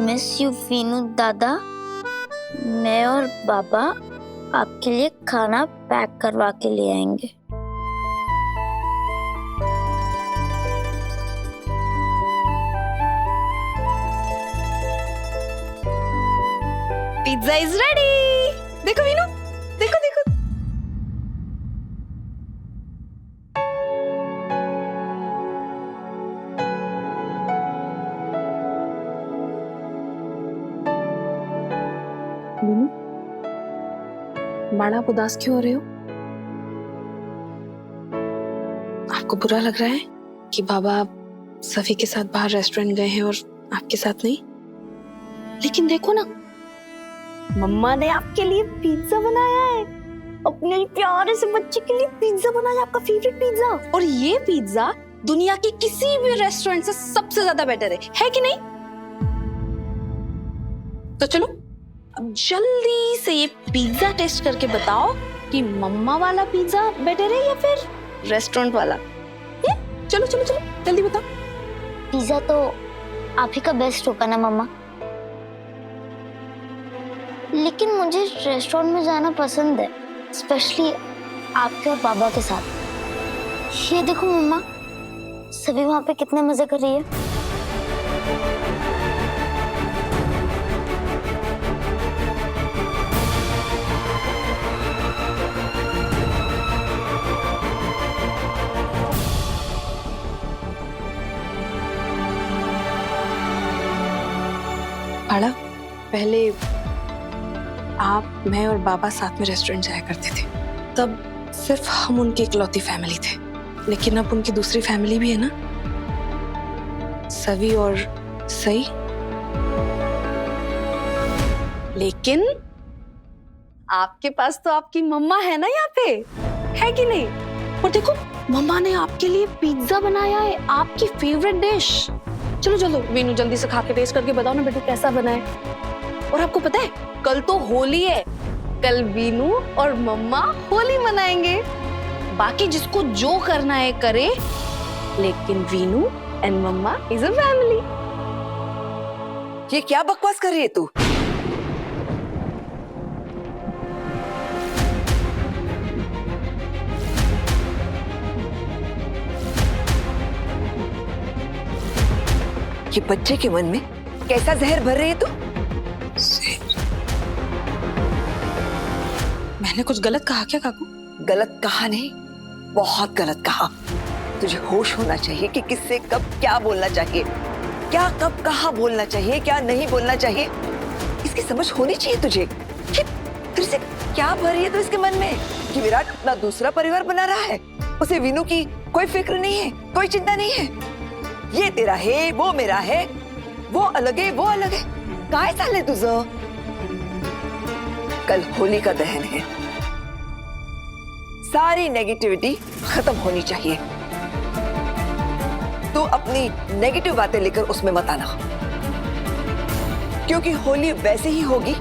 Promise you Veenu दादा, मैं और बाबा आपके लिए खाना पैक करवा के ले आएंगे। Pizza is ready. देखो वीनू, देखो देखो। वीनू, बड़ा आप उदास क्यों हो रहे हो? आपको बुरा लग रहा है कि बाबा सफी के साथ बाहर रेस्टोरेंट गए हैं और आपके साथ नहीं? लेकिन देखो ना, मम्मा ने आपके लिए पिज्जा बनाया है। अपने प्यारे से बच्चे के लिए पिज्जा बनाया, आपका फेवरेट पिज्जा। और ये पिज्जा दुनिया के किसी भी रेस्टोरेंट से सबसे ज्यादा बेटर है कि नहीं? तो चलो अब जल्दी से ये पिज्जा टेस्ट करके बताओ कि मम्मा वाला पिज्जा बेटर है या फिर रेस्टोरेंट वाला। चलो चलो चलो जल्दी बताओ। पिज्जा तो आप ही का बेस्ट होगा ना मम्मा, लेकिन मुझे रेस्टोरेंट में जाना पसंद है, स्पेशली आपके और बाबा के साथ। ये देखो मम्मा, सभी वहां पे कितने मजे कर रही है। बड़ा पहले आप, मैं और बाबा साथ में रेस्टोरेंट जाया करते थे। तब सिर्फ हम उनकी इकलौती फैमिली थे, लेकिन अब उनकी दूसरी फैमिली भी है ना, सवी और सई। लेकिन आपके पास तो आपकी मम्मा है ना यहाँ पे, है कि नहीं? और देखो, मम्मा ने आपके लिए पिज्जा बनाया है, आपकी फेवरेट डिश। चलो चलो वीनू, जल्दी से खा के टेस्ट करके बताओ ना बेटू कैसा बना है। और आपको पता है कल तो होली है, कल वीनू और मम्मा होली मनाएंगे। बाकी जिसको जो करना है करे, लेकिन Veenu and mamma is a family. ये क्या बकवास कर रही है तू? ये बच्चे के मन में कैसा जहर भर रही है तू? मैंने कुछ गलत कहा क्या काकू? गलत कहा नहीं, बहुत गलत कहा। तुझे होश होना चाहिए कि किससे कब क्या बोलना चाहिए, क्या कब कहाँ बोलना चाहिए, क्या नहीं बोलना चाहिए। इसकी समझ होनी चाहिए तुझे। ये फिर से क्या भर रही है तो इसके मन में कि विराट अपना दूसरा परिवार बना रहा है, उसे वीनू की कोई फिक्र नहीं है, कोई चिंता नहीं है। ये तेरा है, वो मेरा है, वो अलग है, वो अलग है। काय चाले तुझं? कल होली का दहन है, सारी नेगेटिविटी खत्म होनी चाहिए। तू अपनी नेगेटिव बातें लेकर उसमें मत आना, क्योंकि होली वैसे ही होगी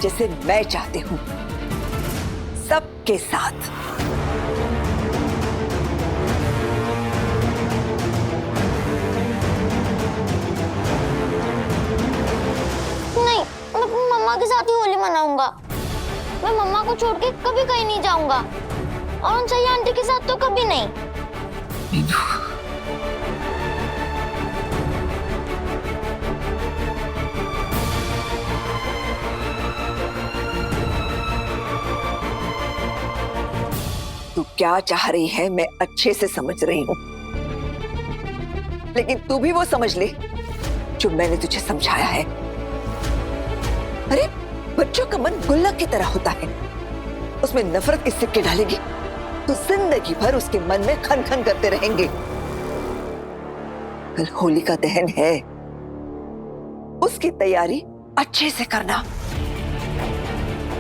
जैसे मैं चाहती हूं, सबके साथ। नहीं, मैं अपनी मम्मा के साथ ही होली मनाऊंगा। मैं मम्मा को छोड़ के कभी कहीं नहीं जाऊंगा, और उन सही आंटी के साथ तो कभी नहीं। तू क्या चाह रही है मैं अच्छे से समझ रही हूं, लेकिन तू भी वो समझ ले जो मैंने तुझे समझाया है। अरे बच्चों का मन गुल्लक की तरह होता है, उसमें नफरत के सिक्के डालेगी तो जिंदगी भर उसके मन में खन खन करते रहेंगे। कल होली का दहन है, उसकी तैयारी अच्छे से करना,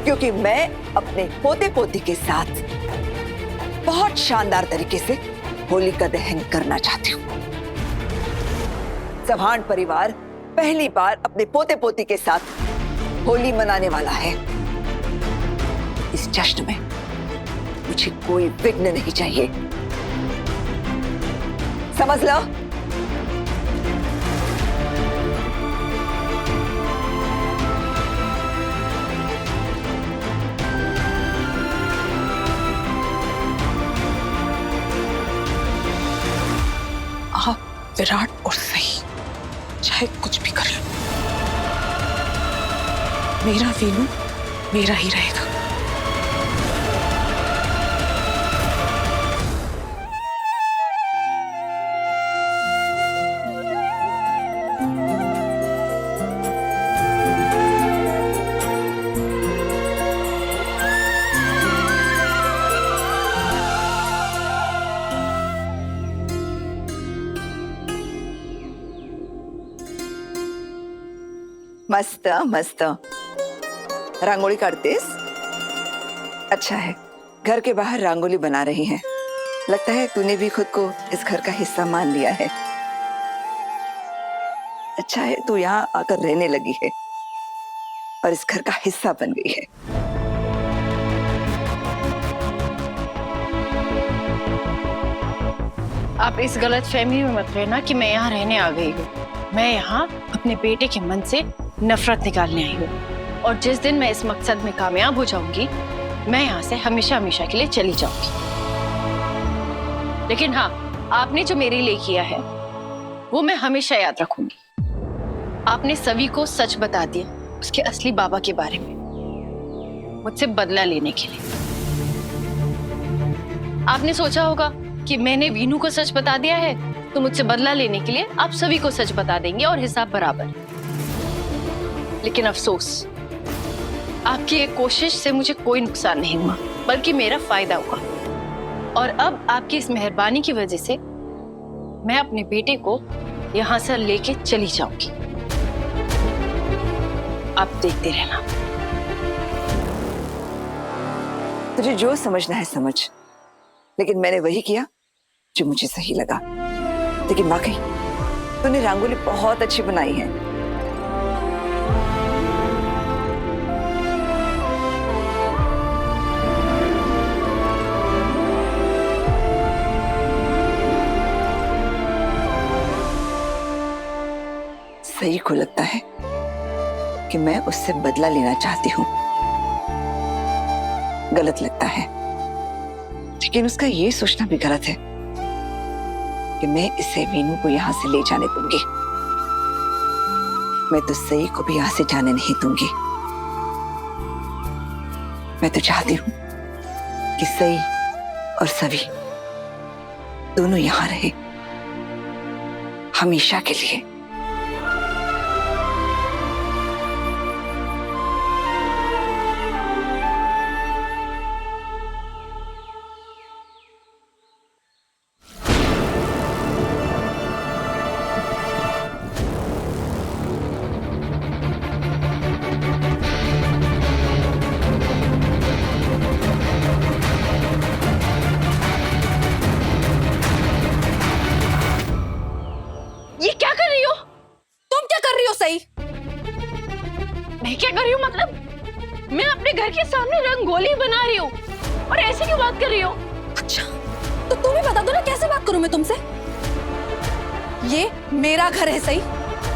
क्योंकि मैं अपने पोते पोती के साथ बहुत शानदार तरीके से होली का दहन करना चाहती हूँ। चौहान परिवार पहली बार अपने पोते पोती के साथ होली मनाने वाला है। इस जश्न में मुझे कोई विघ्न नहीं चाहिए, समझ लो। विराट और सही चाहे कुछ भी कर लो, मेरा वीनू मेरा ही रहेगा। मस्त मस्त रांगोली काटतेस? अच्छा है, घर के बाहर रंगोली बना रही हैं। लगता है तूने भी खुद को इस घर का हिस्सा मान लिया है। अच्छा है तू यहाँ आकर रहने लगी है और इस घर का हिस्सा बन गई है। आप इस गलत फहमी में मत रहना कि मैं यहाँ रहने आ गई हूँ। मैं यहाँ अपने बेटे के मन से नफरत निकालने आई हूँ, और जिस दिन मैं इस मकसद में कामयाब हो जाऊंगी, मैं यहाँ से हमेशा हमेशा के लिए चली जाऊंगी। लेकिन हाँ, आपने जो मेरे लिए किया है वो मैं हमेशा याद रखूंगी। आपने सभी को सच बता दिया उसके असली बाबा के बारे में, मुझसे बदला लेने के लिए। आपने सोचा होगा कि मैंने वीनू को सच बता दिया है तो मुझसे बदला लेने के लिए आप सभी को सच बता देंगे और हिसाब बराबर। लेकिन अफसोस, आपकी एक कोशिश से मुझे कोई नुकसान नहीं हुआ, बल्कि मेरा फायदा हुआ। और अब आपकी इस मेहरबानी की वजह से मैं अपने बेटे को यहाँ से लेके चली जाऊंगी। आप देखते रहना। तुझे जो समझना है समझ, लेकिन मैंने वही किया जो मुझे सही लगा। लेकिन वाकई तूने रंगोली बहुत अच्छी बनाई है। सही को लगता है कि मैं उससे बदला लेना चाहती हूँ। गलत लगता है, लेकिन उसका ये सोचना भी गलत है कि मैं इसे वीनू को यहां से ले जाने दूंगी। मैं तो सई को भी यहां से जाने नहीं दूंगी। मैं तो चाहती हूं कि सई और सभी दोनों यहां रहे, हमेशा के लिए। ये क्या कर रही हो? तुम क्या कर रही हो सही? मैं क्या कर रही हूँ मतलब? मैं अपने घर के सामने रंगोली बना रही हूँ और ऐसे क्यों बात कर रही हो? अच्छा, तो तुम ही बता दो ना कैसे बात करूं मैं तुमसे? ये मेरा घर है सही,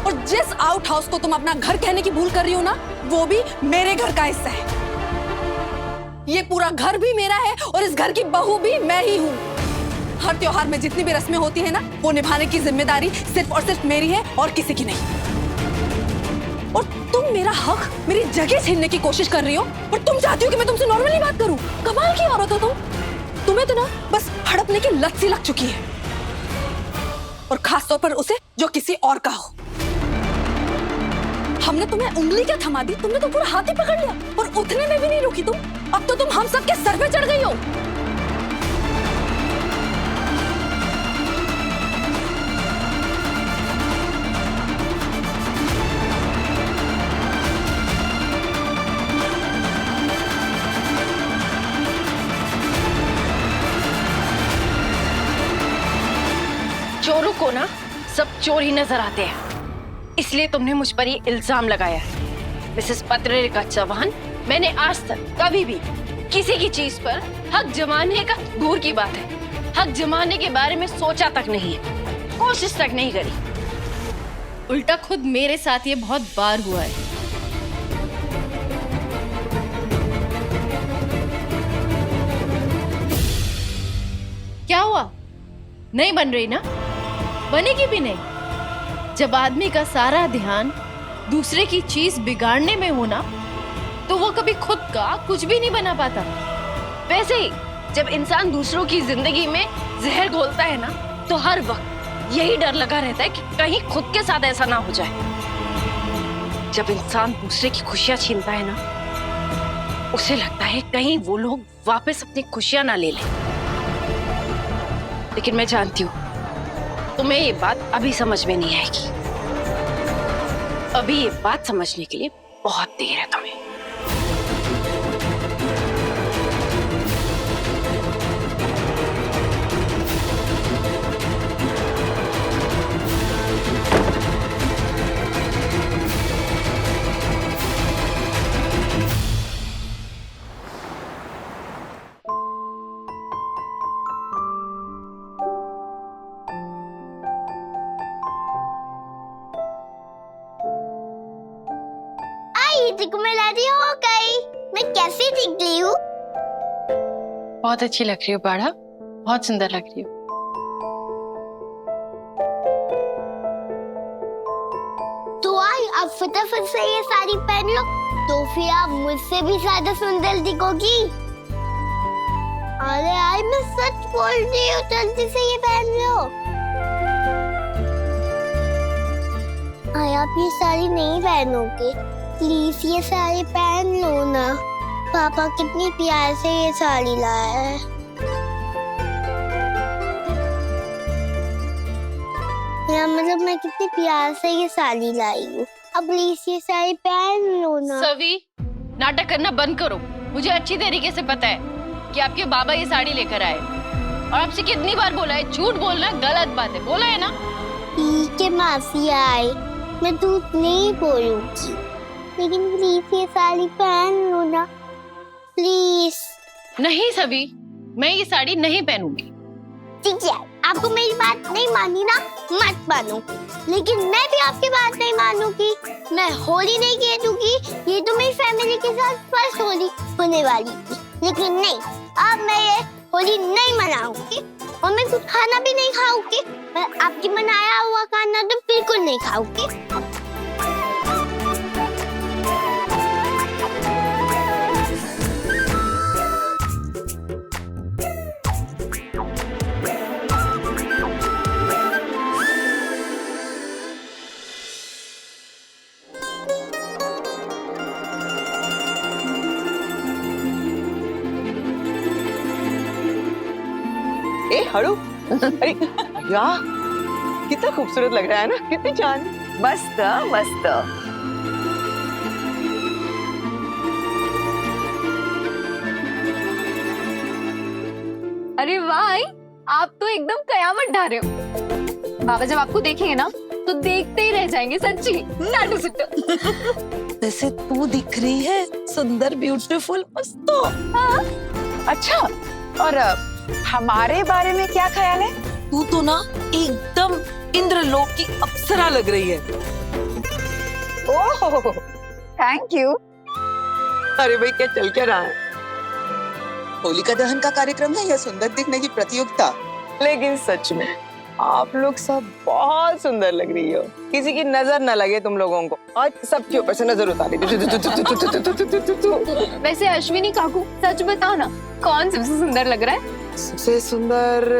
और जिस आउट हाउस को तुम अपना घर कहने की भूल कर रही हो ना, वो भी मेरे घर का हिस्सा है। ये पूरा घर भी मेरा है और इस घर की बहू भी मैं ही हूँ। हर त्योहार में जितनी भी रस्में होती है ना, वो निभाने की जिम्मेदारी सिर्फ और सिर्फ मेरी है और किसी की नहीं। और तुम मेरा हक, मेरी जगह छीनने की कोशिश कर रही हो, और तुम चाहती हो कि मैं तुमसे नॉर्मली बात करूं। कमाल की औरत हो तुम। तुम्हें तो ना बस हड़पने की लत सी लग चुकी है, और खास तौर पर उसे जो किसी और का हो। हमने तुम्हें उंगली क्या थमा दी, तुमने तो पूरा हाथ ही पकड़ लिया, और उठने में भी नहीं रुकी तुम। अब तो तुम हम सबके सर पे चढ़ गई हो। चोरों को ना सब चोर ही नजर आते हैं, इसलिए तुमने मुझ पर ये इल्जाम लगाया है। मिसेस पत्रिका चौहान, मैंने आज तक कभी भी किसी की चीज पर हक जमाने का दूर की बात है, हक जमाने के बारे में सोचा तक नहीं है, कोशिश तक नहीं करी। उल्टा खुद मेरे साथ ये बहुत बार हुआ है। क्या हुआ? नहीं बन रही ना? बनेगी भी नहीं। जब आदमी का सारा ध्यान दूसरे की चीज बिगाड़ने में हो ना, तो वो कभी खुद का कुछ भी नहीं बना पाता। वैसे ही जब इंसान दूसरों की जिंदगी में जहर घोलता है ना, तो हर वक्त यही डर लगा रहता है कि कहीं खुद के साथ ऐसा ना हो जाए। जब इंसान दूसरे की खुशियां छीनता है ना, उसे लगता है कहीं वो लोग वापस अपनी खुशियां ना ले लें। लेकिन मैं जानती हूँ तुम्हें ये बात अभी समझ में नहीं आएगी। अभी ये बात समझने के लिए बहुत देर है तुम्हें। देखो मैं रेडी हो गई। मैं कैसी दिख रही हूँ? बहुत अच्छी लग रही हो बाड़ा, बहुत सुंदर लग रही हो। तो आई अब फटाफट से ये साड़ी पहन लो, तो फिर आप मुझसे भी ज्यादा सुंदर दिखोगी। अरे आई मैं सच बोल रही हूँ, जल्दी से ये पहन लो। आई आप ये साड़ी नहीं पहनोगे, प्लीज ये साड़ी पहन लो ना। पापा कितनी प्यार से ये साड़ी लाया है। या मतलब मैं कितनी प्यार से ये साड़ी लाई हूँ। अब प्लीज ये साड़ी पहन लो ना। सवी, नाटक करना बंद करो। मुझे अच्छी तरीके से पता है कि आपके बाबा ये साड़ी लेकर आए, और आपसे कितनी बार बोला है झूठ बोलना गलत बात है। बोला है ना? ठीक है मासी आई, मैं झूठ नहीं बोलूंगी, लेकिन प्लीज ये साड़ी पहन लो ना, प्लीज। नहीं सभी, मैं ये साड़ी नहीं पहनूंगी। ठीक है, आपको मेरी बात नहीं मानी ना, मत मानो, लेकिन मैं भी आपकी बात नहीं मानूंगी। मैं होली नहीं खेलूंगी, ये तो मेरी फैमिली के साथ फर्स्ट होली होने वाली थी, लेकिन नहीं, अब मैं ये होली नहीं मनाऊंगी और मैं कुछ खाना भी नहीं खाऊंगी। मैं आपकी बनाया हुआ खाना तो बिल्कुल नहीं खाऊंगी। ए हड़ू, अरे यार कितना खूबसूरत लग रहा है ना, कितनी जान। मस्त मस्त। अरे वाह आई, आप तो एकदम कयामत ढा रहे हो। बाबा जब आपको देखेंगे ना तो देखते ही रह जाएंगे, सच्ची। नाटू सिट्टू। वैसे तू दिख रही है सुंदर, ब्यूटीफुल, मस्त। हाँ? अच्छा, और हमारे बारे में क्या ख्याल है? तू तो ना एकदम इंद्रलोक की अप्सरा लग रही है। ओह, थैंक यू। अरे भाई क्या चल क्या रहा है? होलिका दहन का कार्यक्रम है या सुंदर दिखने की प्रतियोगिता? लेकिन सच में आप लोग सब बहुत सुंदर लग रही हो, किसी की नजर न लगे तुम लोगों को। आज सबके ऊपर से नजर उतारी। वैसे अश्विनी काकू सच बताओ ना, कौन सबसे सुंदर लग रहा है? सबसे सुंदर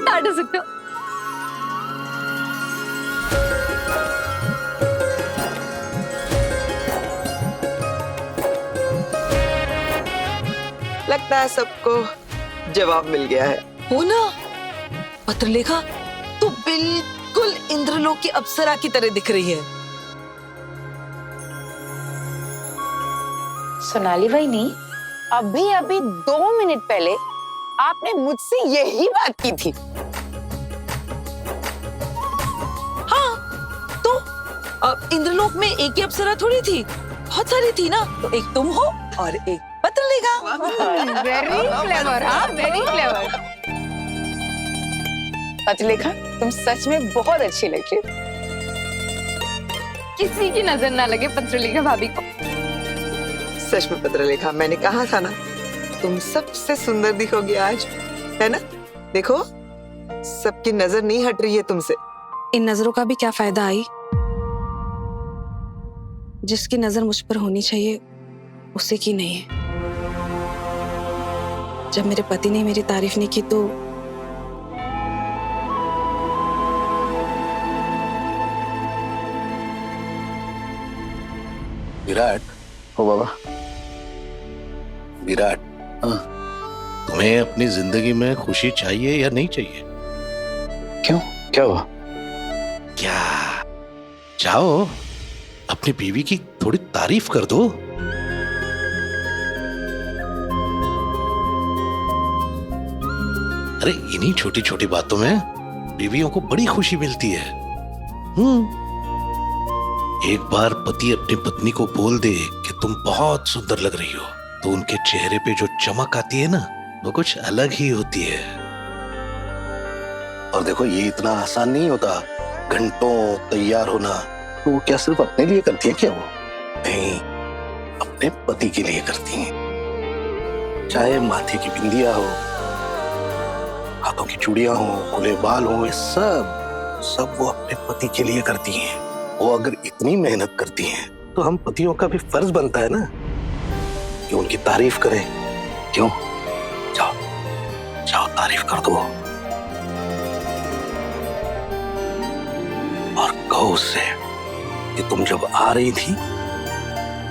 नाटू सिट्टू। लगता है सबको जवाब मिल गया है। हो ना, पत्रलेखा तू बिल्कुल इंद्रलोक की अप्सरा की तरह दिख रही है। सोनाली भाई नहीं, अभी 2 मिनट पहले आपने मुझसे यही बात की थी। हाँ, तो इंद्रलोक में एक ही अप्सरा थोड़ी थी, बहुत सारी थी ना। तो एक तुम हो और एक पत्रलेखा। वेरी क्लेवर, हाँ वेरी क्लेवर। पत्रलेखा, तुम सच में बहुत अच्छी लग रही हो। किसी की नजर ना लगे पत्रलेखा भाभी को। सच में पत्रलेखा, मैंने कहा था ना, तुम सबसे सुंदर दिखोगी आज, है ना? देखो, सबकी नजर नहीं हट रही है तुमसे। इन नजरों का भी क्या फायदा आई? जिसकी नजर मुझ पर होनी चाहिए उसे की नहीं है। जब मेरे पति ने मेरी तारीफ नहीं की तो विराट, हो बाबा। विराट, तुम्हें अपनी जिंदगी में खुशी चाहिए या नहीं चाहिए? क्यों, क्या हुआ? क्या? जाओ अपनी बीवी की थोड़ी तारीफ कर दो। अरे इन्हीं छोटी छोटी बातों में बीवियों को बड़ी खुशी मिलती है। एक बार पति अपनी पत्नी को बोल दे कि तुम बहुत सुंदर लग रही हो, तो उनके चेहरे पे जो चमक आती है ना, वो कुछ अलग ही होती है। और देखो, ये इतना आसान नहीं होता घंटों तैयार होना। तो वो क्या सिर्फ अपने लिए करती है क्या? वो नहीं, अपने पति के लिए करती हैं। चाहे माथे की बिंदिया हो, हाथों की चूड़ियां हो, खुले बाल हो, ये सब वो अपने पति के लिए करती हैं। वो अगर इतनी मेहनत करती हैं, तो हम पतियों का भी फर्ज बनता है ना कि उनकी तारीफ करें। क्यों? जाओ जाओ तारीफ कर दो और कहो उससे कि तुम जब आ रही थी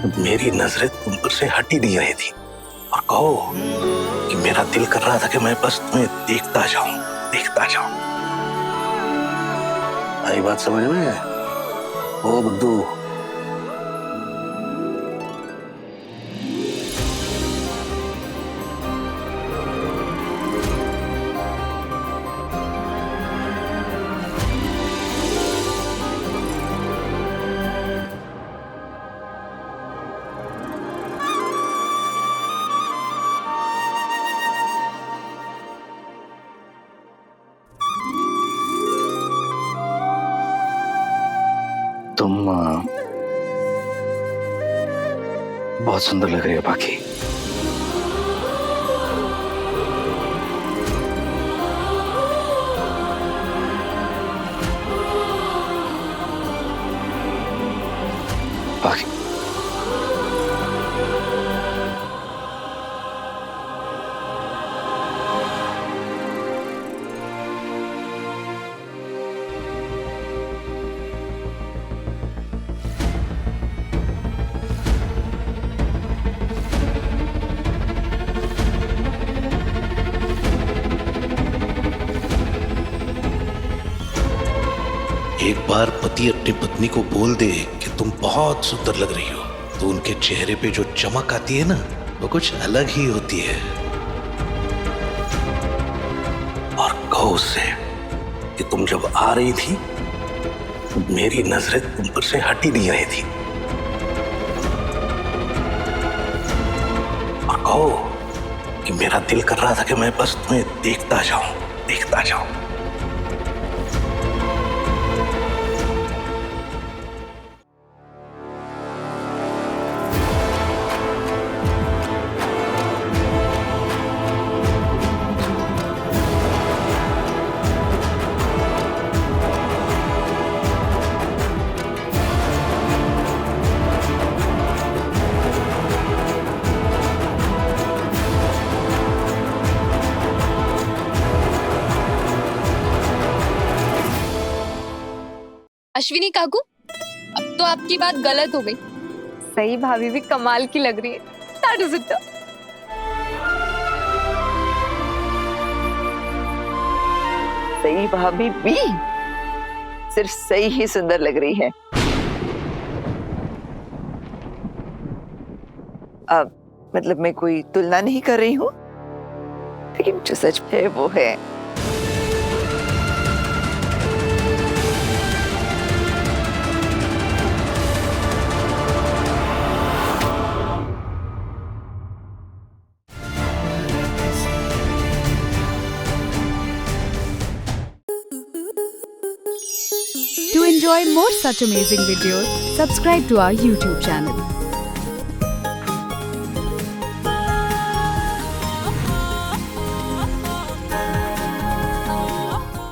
तो मेरी नजरें तुम पर से हट ही नहीं रही थी। और कहो कि मेरा दिल कर रहा था कि मैं बस तुम्हें देखता जाऊं। आई बात समझ में? ओ बुद्धू, तुम बहुत सुंदर लग रही हो बाकी। बाकी एक बार पति अपनी पत्नी को बोल दे कि तुम बहुत सुंदर लग रही हो, तो उनके चेहरे पे जो चमक आती है ना, वो कुछ अलग ही होती है। और कहो उससे कि तुम जब आ रही थी तो मेरी नजरें तुम पर से हट ही नहीं रही थी। और कहो कि मेरा दिल कर रहा था कि मैं बस तुम्हें देखता जाऊं। अश्विनी काकू, अब तो आपकी बात गलत हो गई। सही भाभी भी कमाल की लग रही है। That is it. सही भाभी भी सिर्फ सही ही सुंदर लग रही है। अब मतलब मैं कोई तुलना नहीं कर रही हूँ, लेकिन जो सच है वो है To enjoy more such amazing videos, subscribe to our YouTube channel.